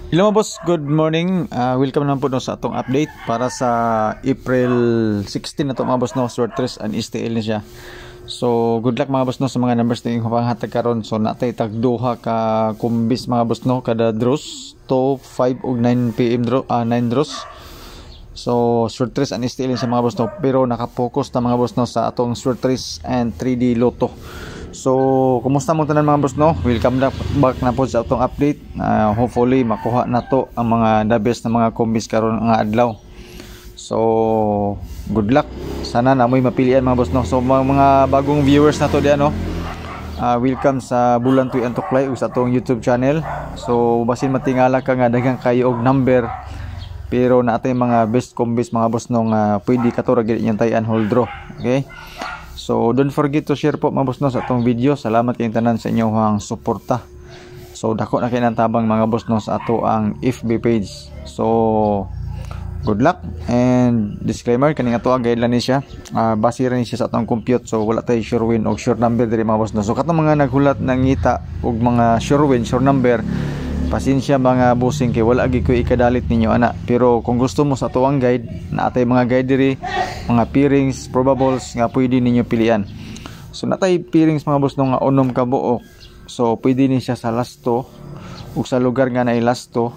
Hello mga boss, good morning. Welcome naman po no, sa atong update para sa April 16 na to mga boss no, Sword 3 and STL na siya. So good luck mga boss no sa mga numbers na yung panghatag karon. So natay tagduha ka kumbis mga boss no kada draws to 5 ug 9 PM draw 9 draws. So Sword 3 and STL sa mga boss no, pero naka-focus na mga boss no sa atong Sword 3 and 3D Lotto. So, kumusta mo tanan mga boss no? Welcome back na po sa atong update. Hopefully makuha na to ang mga the best na mga kombis karon nga adlaw. So, good luck. Sana na mo'y mapilian mga boss no. So, mga bagong viewers na to diyan no. Welcome sa Bulan Tuy Antuklay ug sa atong YouTube channel. So, basin matingala ka nga daghang kayo og number. Pero naatay mga best kombis mga boss no nga pwede ka to ra gid inyong tayan hold draw. Okay? So don't forget to share po mga boss no sa atong video. Salamat kayong tanan sa inyong suporta. So dako na kay nang tabang mga boss no sa ato ang FB page. So good luck and disclaimer kaning ato ang guideline ni siya. Base ra ni siya sa atong compute. So wala tay sure win og sure number diri mga boss no. So katong mga naghulat ng ngita og mga sure win, sure number, pasensya mga bossing kay wala gyud ko ikadalit ninyo ana. Pero kung gusto mo sa tuwang guide, naatay mga guide diri, mga pairings, probables nga pwede ninyo pilian. So natay pairings mga boss no nga unom ka buok. So pwede ni siya sa lasto ug sa lugar nga naay lasto.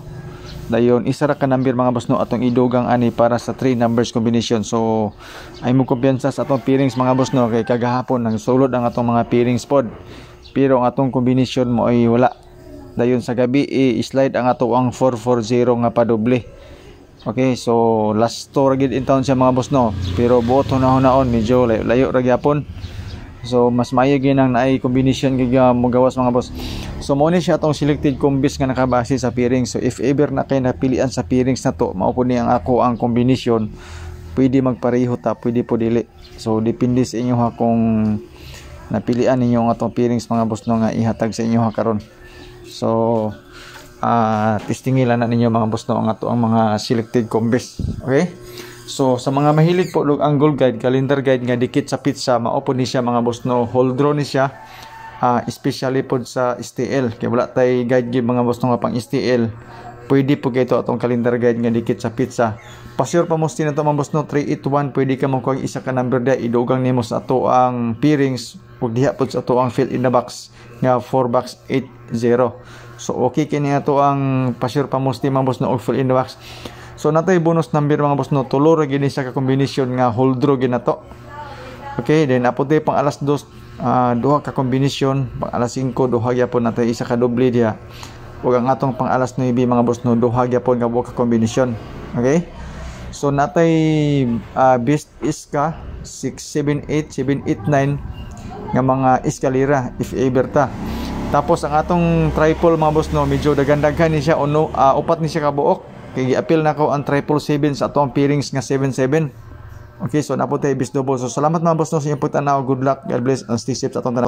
Dayon isa ra ka number mga boss no atong idugang ani para sa 3 numbers combination. So ay mo kumpiyansa sa atong pairings mga boss no kay kagahapon nang sulod ang atong mga pairings pod. Pero ang atong combination mo ay wala. Dayon sa gabi i-slide ang ato ang 440 nga padoble. Okay, so last to ra gid in town siya mga boss no. Pero buot hunahon medyo layo ra gyapon. So mas maayo gyud ang naay combination gyud mo gawas mga boss. So mo ni siya atong selected combis nga nakabase sa pairings. So if ever na kay napilian sa pairings na to, mao po ni ang ako ang combination. Pwede magpareho ta, pwede po dili. So depende sa inyo ha kung napilian ninyo ang atong pairings mga boss no nga ihatag sa inyo ha karon. So testingilan na ninyo mga boss no ang ato ang mga selected combis. Okay? So sa mga mahilig po og angle guide, calendar guide nga dikit sa pizza, mao po ni siya mga boss no, hold draw ni siya. Especially po sa STL kay wala tay guide gyud mga boss no nga pang STL. Pwede po kay ito atong calendar guide nga dikit sa pizza. Pa-sure pa mo stin ato mga boss no 381, pwede ka mo kuha isa ka number dia idugang nimo sa ato ang pairings ug diha po sa ato ang fill in the box nga 4 box 80. So okay kini ato ang pa-sure pa mo stin mga boss no og fill in the box. So natay bonus number mga boss no, tulo ra gid sa ka combination nga hold draw gid nato. Okay, then apote pang alas 2 duha ka combination, pang alas 5 duha gyapon natay isa ka doble diha. Ug ang atong pang alas 9 mga boss no duha gyapon nga buo ka combination. Okay? So natay best is ka 6 7 8 7 8 9 nga mga eskalera if ever ta. Tapos ang atong triple mga boss no medyo daghan-daghan ni siya uno upat ni siya ka buok. Kay gi-appeal na ko ang 777 sa atong pairings nga 77. Okay, so napunta ibis double. So salamat mga boss no sa inyong pagtanaw. Good luck, God bless, and stay safe sa atong tanaw.